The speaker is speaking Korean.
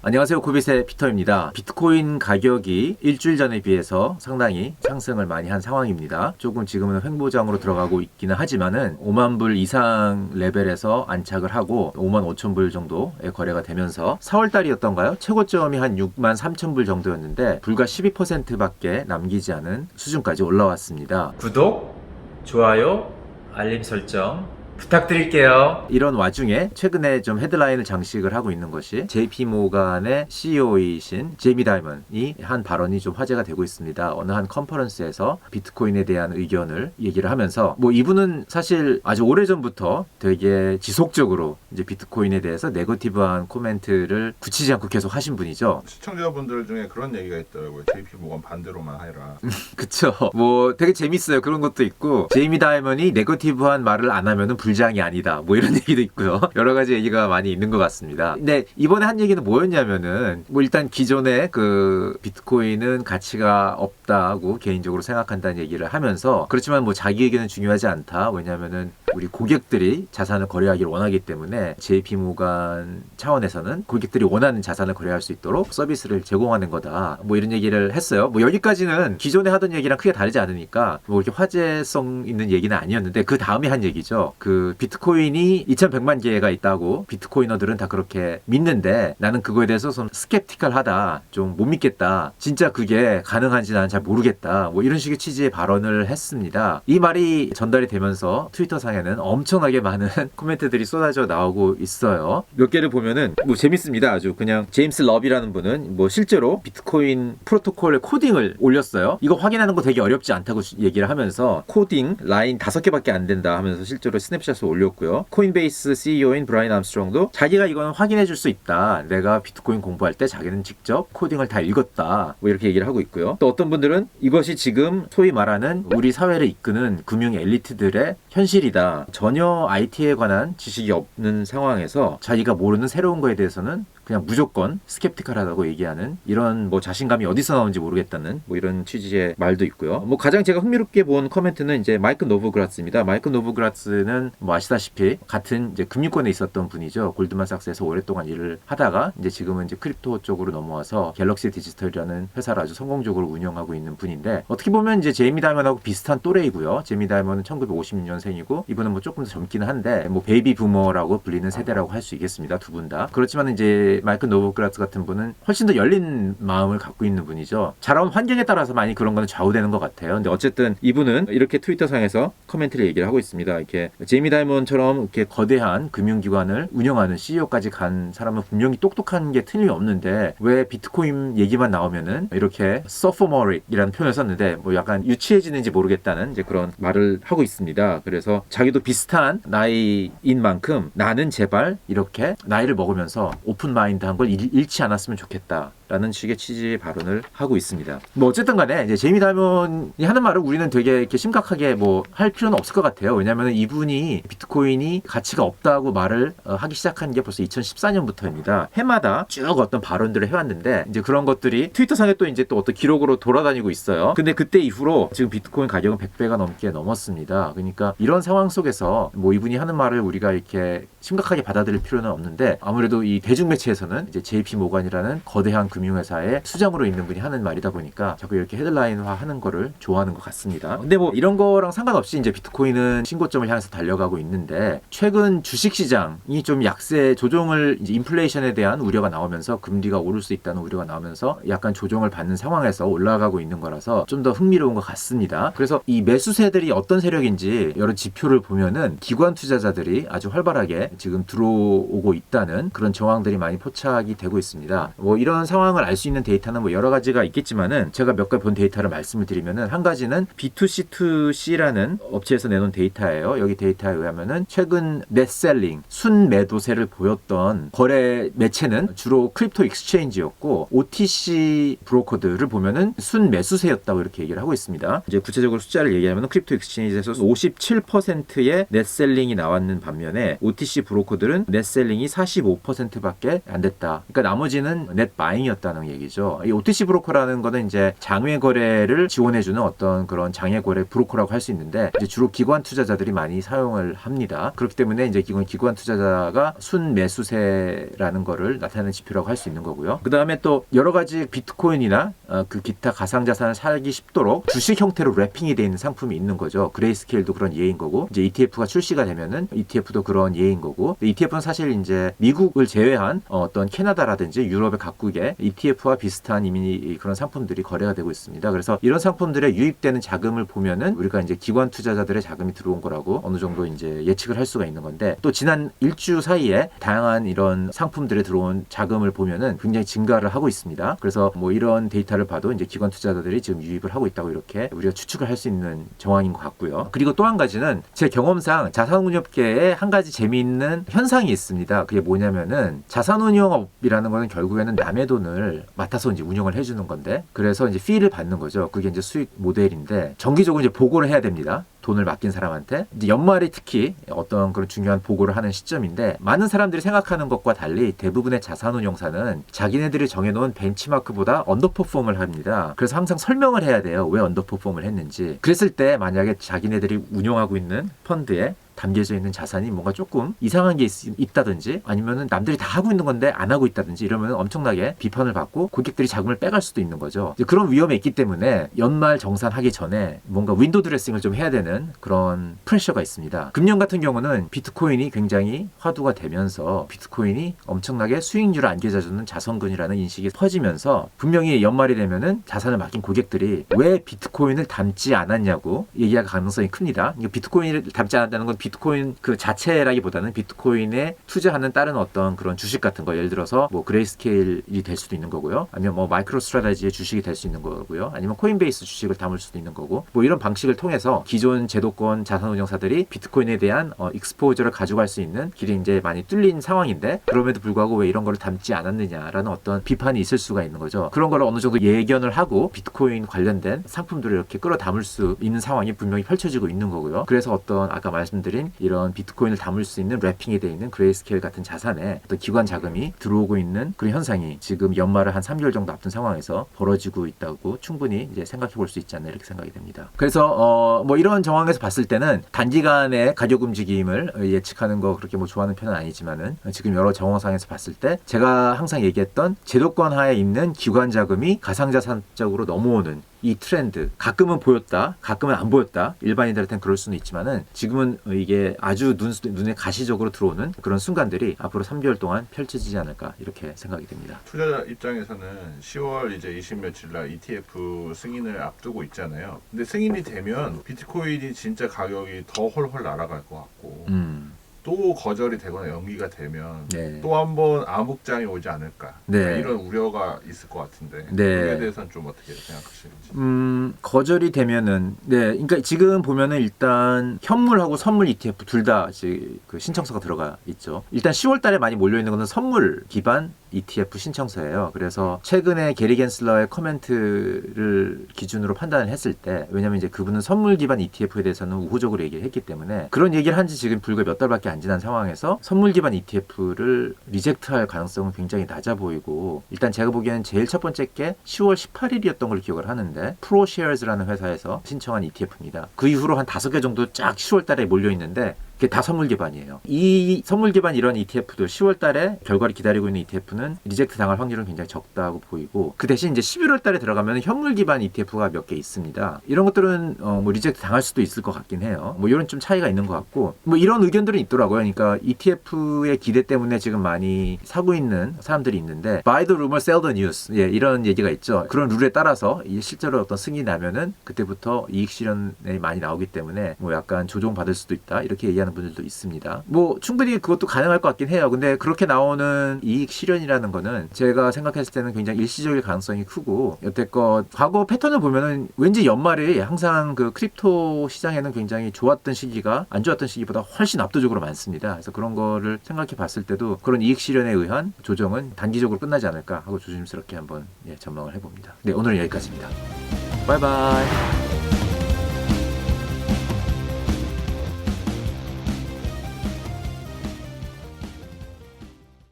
안녕하세요. 코빗의 피터입니다. 비트코인 가격이 일주일 전에 비해서 상당히 상승을 많이 한 상황입니다. 조금 지금은 횡보장으로 들어가고 있기는 하지만은 5만 불 이상 레벨에서 안착을 하고 5만 5천 불 정도의 거래가 되면서 4월 달이었던가요? 최고점이 한 6만 3천 불 정도였는데 불과 12%밖에 남기지 않은 수준까지 올라왔습니다. 구독, 좋아요, 알림 설정 부탁드릴게요. 이런 와중에 최근에 좀 헤드라인을 장식을 하고 있는 것이 JP 모간의 CEO이신 제이미 다이먼이 한 발언이 좀 화제가 되고 있습니다. 어느 한 컨퍼런스에서 비트코인에 대한 의견을 얘기를 하면서 이분은 사실 아주 오래전부터 되게 지속적으로 이제 비트코인에 대해서 네거티브한 코멘트를 굳히지 않고 계속 하신 분이죠. 시청자분들 중에 그런 얘기가 있더라고요. JP 모건 반대로만 해라. 그쵸. 되게 재밌어요. 그런 것도 있고 제이미 다이먼이 네거티브한 말을 안 하면은 불장이 아니다. 이런 얘기도 있고요. 여러 가지 얘기가 많이 있는 것 같습니다. 근데 이번에 한 얘기는 뭐였냐면은 일단 기존에 그 비트코인은 가치가 없다고 개인적으로 생각한다는 얘기를 하면서 그렇지만 자기에게는 중요하지 않다. 왜냐면은 우리 고객들이 자산을 거래하기를 원하기 때문에 JP 모간 차원에서는 고객들이 원하는 자산을 거래할 수 있도록 서비스를 제공하는 거다. 이런 얘기를 했어요. 여기까지는 기존에 하던 얘기랑 크게 다르지 않으니까 이렇게 화제성 있는 얘기는 아니었는데 그 다음에 한 얘기죠. 그 비트코인이 2100만 개가 있다고 비트코이너들은 다 그렇게 믿는데 나는 그거에 대해서 좀 스캡티컬하다. 좀 못 믿겠다. 진짜 그게 가능한지 나는 잘 모르겠다. 이런 식의 취지의 발언을 했습니다. 이 말이 전달이 되면서 트위터상에는 엄청나게 많은 코멘트들이 쏟아져 나오고 있어요. 몇 개를 보면은 재밌습니다. 아주 그냥 제임스 러비라는 분은 실제로 비트코인 프로토콜의 코딩을 올렸어요. 이거 확인하는 거 되게 어렵지 않다고 얘기를 하면서 코딩 라인 5개밖에 안 된다 하면서 실제로 스냅샷을 올렸고요. 코인베이스 CEO인 브라이언 암스트롱도 자기가 이거는 확인해 줄 수 있다. 내가 비트코인 공부할 때 자기는 직접 코딩을 다 읽었다. 이렇게 얘기를 하고 있고요. 또 어떤 분들은 이것이 지금 소위 말하는 우리 사회를 이끄는 금융 엘리트들의 현실이다. 전혀 IT에 관한 지식이 없는 상황에서 자기가 모르는 새로운 거에 대해서는 그냥 무조건 스캡티컬하다고 얘기하는 이런 자신감이 어디서 나오는지 모르겠다는 이런 취지의 말도 있고요. 가장 제가 흥미롭게 본 코멘트는 이제 마이크 노브그라츠입니다. 마이크 노브그라츠는 아시다시피 같은 이제 금융권에 있었던 분이죠. 골드만삭스에서 오랫동안 일을 하다가 이제 지금은 이제 크립토 쪽으로 넘어와서 갤럭시 디지털이라는 회사를 아주 성공적으로 운영하고 있는 분인데 어떻게 보면 이제 제이미 다이먼하고 비슷한 또래이고요. 제이미 다이먼은 1956년생이고 이분은 조금 더 젊기는 한데 베이비 부머라고 불리는 세대라고 할 수 있겠습니다. 두 분 다. 그렇지만 이제 마이크 노브그라츠 같은 분은 훨씬 더 열린 마음을 갖고 있는 분이죠. 자라온 환경에 따라서 많이 그런 거는 좌우되는 것 같아요. 근데 어쨌든 이분은 이렇게 트위터상에서 코멘트를 얘기를 하고 있습니다. 이렇게 제이미 다이먼처럼 이렇게 거대한 금융기관을 운영하는 CEO까지 간 사람은 분명히 똑똑한 게 틀림없는데 왜 비트코인 얘기만 나오면은 이렇게 sophomoric이라는 표현을 썼는데 약간 유치해지는지 모르겠다는 이제 그런 말을 하고 있습니다. 그래서 자기도 비슷한 나이인 만큼 나는 제발 이렇게 나이를 먹으면서 오픈 마인드한 걸 잃지 않았으면 좋겠다. 라는 식의 취지의 발언을 하고 있습니다. 어쨌든 간에 이제 제이미 다이먼이 하는 말을 우리는 되게 이렇게 심각하게 할 필요는 없을 것 같아요. 왜냐하면 이분이 비트코인이 가치가 없다고 말을 하기 시작한 게 벌써 2014년부터입니다. 해마다 쭉 어떤 발언들을 해왔는데 이제 그런 것들이 트위터상에 또 어떤 기록으로 돌아다니고 있어요. 근데 그때 이후로 지금 비트코인 가격은 100배가 넘게 넘었습니다. 그러니까 이런 상황 속에서 이분이 하는 말을 우리가 이렇게 심각하게 받아들일 필요는 없는데 아무래도 이 대중매체에서는 이제 JP 모간이라는 거대한 금융회사의 수장으로 있는 분이 하는 말이다 보니까 자꾸 이렇게 헤드라인화 하는 거를 좋아하는 것 같습니다. 근데 이런 거랑 상관없이 이제 비트코인은 신고점을 향해서 달려가고 있는데 최근 주식시장이 좀 약세 조정을 이제 인플레이션에 대한 우려가 나오면서 금리가 오를 수 있다는 우려가 나오면서 약간 조정을 받는 상황에서 올라가고 있는 거라서 좀 더 흥미로운 것 같습니다. 그래서 이 매수세들이 어떤 세력인지 여러 지표를 보면은 기관 투자자들이 아주 활발하게 지금 들어오고 있다는 그런 정황들이 많이 포착이 되고 있습니다. 이런 상황을 알 수 있는 데이터는 여러 가지가 있겠지만은 제가 몇 가지 본 데이터를 말씀을 드리면은 한 가지는 B2C2C라는 업체에서 내놓은 데이터예요. 여기 데이터에 의하면은 최근 넷셀링 순매도세를 보였던 거래 매체는 주로 크립토 익스체인지였고 OTC 브로커들을 보면은 순매수세였다고 이렇게 얘기를 하고 있습니다. 이제 구체적으로 숫자를 얘기하면 크립토 익스체인지에서 57%의 넷셀링이 나왔는 반면에 OTC 브로커들은 넷셀링이 45%밖에 안 됐다. 그러니까 나머지는 넷바잉이었다. 아니었다는 얘기죠. 이 OTC 브로커라는 거는 이제 장외 거래를 지원해주는 어떤 그런 장외 거래 브로커라고 할 수 있는데 이제 주로 기관 투자자들이 많이 사용을 합니다. 그렇기 때문에 이제 기관 투자자가 순 매수세라는 거를 나타내는 지표라고 할 수 있는 거고요. 그 다음에 또 여러 가지 비트코인이나 그 기타 가상자산을 사기 쉽도록 주식 형태로 랩핑이 되어 있는 상품이 있는 거죠. 그레이스케일도 그런 예인 거고, 이제 ETF가 출시가 되면은 ETF도 그런 예인 거고, ETF는 사실 이제 미국을 제외한 어떤 캐나다라든지 유럽의 각국에 ETF와 비슷한 이미 그런 상품들이 거래가 되고 있습니다. 그래서 이런 상품들에 유입되는 자금을 보면은 우리가 이제 기관 투자자들의 자금이 들어온 거라고 어느 정도 이제 예측을 할 수가 있는 건데, 또 지난 일주 사이에 다양한 이런 상품들에 들어온 자금을 보면은 굉장히 증가를 하고 있습니다. 그래서 뭐 이런 데이터를 봐도 이제 기관 투자자들이 지금 유입을 하고 있다고 이렇게 우리가 추측을 할 수 있는 정황인 것 같고요. 그리고 또 한 가지는 제 경험상 자산운용업계에 한 가지 재미있는 현상이 있습니다. 그게 뭐냐면은 자산운용업이라는 거는 결국에는 남의 돈을 맡아서 이제 운영을 해주는 건데, 그래서 이제 피를 받는 거죠. 그게 이제 수익 모델인데 정기적으로 이제 보고를 해야 됩니다. 돈을 맡긴 사람한테. 이제 연말이 특히 어떤 그런 중요한 보고를 하는 시점인데, 많은 사람들이 생각하는 것과 달리 대부분의 자산운용사는 자기네들이 정해놓은 벤치마크보다 언더퍼폼을 합니다. 그래서 항상 설명을 해야 돼요. 왜 언더퍼폼을 했는지. 그랬을 때 만약에 자기네들이 운용하고 있는 펀드에 담겨져 있는 자산이 뭔가 조금 이상한 게 있다든지, 아니면은 남들이 다 하고 있는 건데 안 하고 있다든지 이러면 엄청나게 비판을 받고 고객들이 자금을 빼갈 수도 있는 거죠. 이제 그런 위험이 있기 때문에 연말 정산하기 전에 뭔가 윈도우 드레싱을 좀 해야 되는 그런 프레셔가 있습니다. 금년 같은 경우는 비트코인이 굉장히 화두가 되면서 비트코인이 엄청나게 수익률을 안겨줘주는 자선근이라는 인식이 퍼지면서 분명히 연말이 되면은 자산을 맡긴 고객들이 왜 비트코인을 담지 않았냐고 얘기할 가능성이 큽니다. 비트코인을 담지 않았다는 건 비트코인 그 자체라기보다는 비트코인에 투자하는 다른 어떤 그런 주식 같은 거, 예를 들어서 뭐 그레이스케일이 될 수도 있는 거고요. 아니면 뭐 마이크로 스트라테지의 주식이 될 수 있는 거고요. 아니면 코인베이스 주식을 담을 수도 있는 거고, 뭐 이런 방식을 통해서 기존 제도권 자산운용사들이 비트코인에 대한 익스포저를 가져갈 수 있는 길이 이제 많이 뚫린 상황인데, 그럼에도 불구하고 왜 이런 거를 담지 않았느냐라는 어떤 비판이 있을 수가 있는 거죠. 그런 걸 어느 정도 예견을 하고 비트코인 관련된 상품들을 이렇게 끌어 담을 수 있는 상황이 분명히 펼쳐지고 있는 거고요. 그래서 어떤 아까 말씀드린 이런 비트코인을 담을 수 있는 랩핑이 되어 있는 그레이스케일 같은 자산에 어떤 기관 자금이 들어오고 있는 그런 현상이 지금 연말을 한 3개월 정도 앞둔 상황에서 벌어지고 있다고 충분히 이제 생각해 볼 수 있지 않나 이렇게 생각이 됩니다. 그래서 뭐 이런 정황에서 봤을 때는 단기간의 가격 움직임을 예측하는 거 그렇게 뭐 좋아하는 편은 아니지만은, 지금 여러 정황상에서 봤을 때 제가 항상 얘기했던 제도권 하에 있는 기관 자금이 가상자산적으로 넘어오는 이 트렌드, 가끔은 보였다, 가끔은 안 보였다. 일반인들한테는 그럴 수는 있지만은 지금은 이게 아주 눈에 가시적으로 들어오는 그런 순간들이 앞으로 3개월 동안 펼쳐지지 않을까 이렇게 생각이 됩니다. 투자자 입장에서는 10월 이제 20 며칠 날 ETF 승인을 앞두고 있잖아요. 근데 승인이 되면 비트코인이 진짜 가격이 더 헐헐 날아갈 것 같고, 또 거절이 되거나 연기가 되면 네. 또 한 번 암흑장이 오지 않을까, 네. 이런 우려가 있을 것 같은데, 네. 그에 대해서는 좀 어떻게 생각하시는지. 거절이 되면은, 네, 그러니까 지금 보면은 일단 현물하고 선물 ETF 둘 다 그 신청서가 들어가 있죠. 일단 10월달에 많이 몰려 있는 거는 선물 기반 ETF 신청서예요. 그래서 최근에 게리 겐슬러의 코멘트를 기준으로 판단을 했을 때, 왜냐면 이제 그분은 선물 기반 ETF에 대해서는 우호적으로 얘기를 했기 때문에 그런 얘기를 한 지 지금 불과 몇 달밖에 안 지난 상황에서 선물 기반 ETF를 리젝트할 가능성은 굉장히 낮아 보이고, 일단 제가 보기에는 제일 첫 번째 게 10월 18일이었던 걸 기억을 하는데 프로쉐어즈라는 회사에서 신청한 ETF입니다. 그 이후로 한 5개 정도 쫙 10월 달에 몰려 있는데 그게 다 선물 기반이에요. 이 선물 기반 이런 ETF도 10월 달에 결과를 기다리고 있는 ETF는 리젝트 당할 확률은 굉장히 적다고 보이고, 그 대신 이제 11월 달에 들어가면 현물 기반 ETF가 몇 개 있습니다. 이런 것들은 뭐 리젝트 당할 수도 있을 것 같긴 해요. 뭐 이런 좀 차이가 있는 것 같고, 뭐 이런 의견들은 있더라고요. 그러니까 ETF의 기대 때문에 지금 많이 사고 있는 사람들이 있는데, buy the rumor, sell the news. 예, 이런 얘기가 있죠. 그런 룰에 따라서 실제로 어떤 승인이 나면은 그때부터 이익 실현이 많이 나오기 때문에 뭐 약간 조정받을 수도 있다, 이렇게 얘기하는 분들도 있습니다. 뭐 충분히 그것도 가능할 것 같긴 해요. 근데 그렇게 나오는 이익 실현이라는 거는 제가 생각했을 때는 굉장히 일시적일 가능성이 크고, 여태껏 과거 패턴을 보면은 왠지 연말이 항상 그 크립토 시장에는 굉장히 좋았던 시기가 안 좋았던 시기보다 훨씬 압도적으로 많습니다. 그래서 그런 거를 생각해 봤을 때도 그런 이익 실현에 의한 조정은 단기적으로 끝나지 않을까 하고 조심스럽게 한번 전망을 해봅니다. 네, 오늘은 여기까지입니다. 바이바이.